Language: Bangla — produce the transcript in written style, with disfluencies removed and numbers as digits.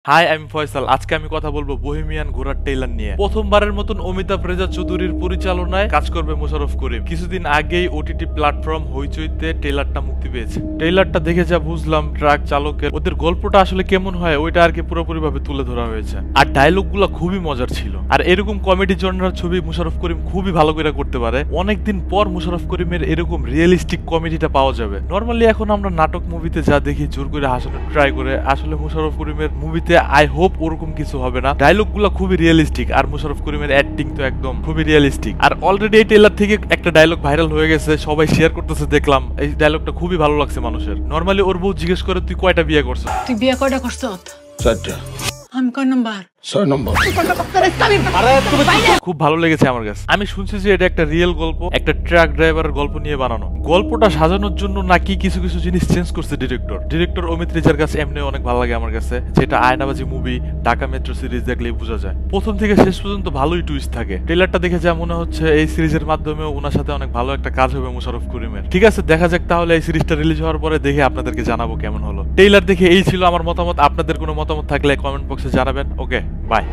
হাই, আমি ফয়সাল। আজকে আমি কথা বলবো বহেমিয়ান ঘোড়ার ট্রেলার নিয়ে। প্রথমবারের মতন অমিতাভ রেজা চৌধুরীর পরিচালনায় কাজ করবে মোশাররফ করিম। কিছুদিন আগেই ওটিটি প্ল্যাটফর্ম হইচইতে ট্রেলারটা মুক্তি পেয়েছে। ট্রেলারটা দেখে যা বুঝলাম, ট্রাক চালকের ওদের গল্পটা আসলে কেমন হয় ওইটা আর কি পুরোপুরি ভাবে তুলে ধরা হয়েছে। আর ডায়লগগুলো খুবই মজার ছিল। আর এরকম কমেডি জনরার ছবি মোশাররফ করিম খুবই ভালো করে করতে পারে। অনেকদিন পর মোশাররফ করিমের এরকম রিয়েলিস্টিক কমেডিটা পাওয়া যাবে। নরমালি এখন আমরা নাটক মুভিতে যা দেখি জোর করে হাসানোর ট্রাই করে, আসলে মোশাররফ করিমের মুভিতে আই হোপ ওরকম কিছু হবে না। ডায়লগ গুলা খুবই রিয়েলিস্টিক আর মোশাররফ করিমের অ্যাক্টিং তো একদম খুবই রিয়েলিস্টিক। আর অলরেডি এই ট্রেলার থেকে একটা ডায়লগ ভাইরাল হয়ে গেছে, সবাই শেয়ার করতেছে দেখলাম। এই ডায়লগটা খুবই ভালো লাগছে মানুষের। নরমালি ওর বউ জিজ্ঞেস করে তুই কয়টা বিয়ে করছ? তুই বিয়ে কয়টা করছ? 4টা। আমি কয় নাম্বার? 6 নম্বর। খুব ভালো লেগেছে আমার কাছে। আমি শুনছি যে এটা একটা রিয়েল গল্প, একটা ট্রাক ড্রাইভারের গল্প নিয়ে বানানো। গল্পটা সাজানোর জন্য নাকি কিছু কিছু জিনিস চেঞ্জ করছে ডিরেক্টর অমিত রেজার কাছে। এমনি অনেক ভালো লাগে আমার কাছে, যেটা Aynabaji movie, Dhaka metro series দেখলেই বোঝা যায়। প্রথম থেকে শেষ পর্যন্ত ভালোই টুইস্ট থাকে। ট্রেলারটা দেখে যা মনে হচ্ছে এই সিরিজের মাধ্যমে ওনার সাথে অনেক ভালো একটা কাজ হবে মোশাররফ করিমের। ঠিক আছে, দেখা যাক তাহলে এই সিরিজটা রিলিজ হওয়ার পরে দেখে আপনাদেরকে জানাবো কেমন হলো। ট্রেলার দেখে এই ছিল আমার মতামত। আপনাদের কোনো মতামত থাকলে কমেন্ট বক্সে জানাবেন। ওকে, বাই।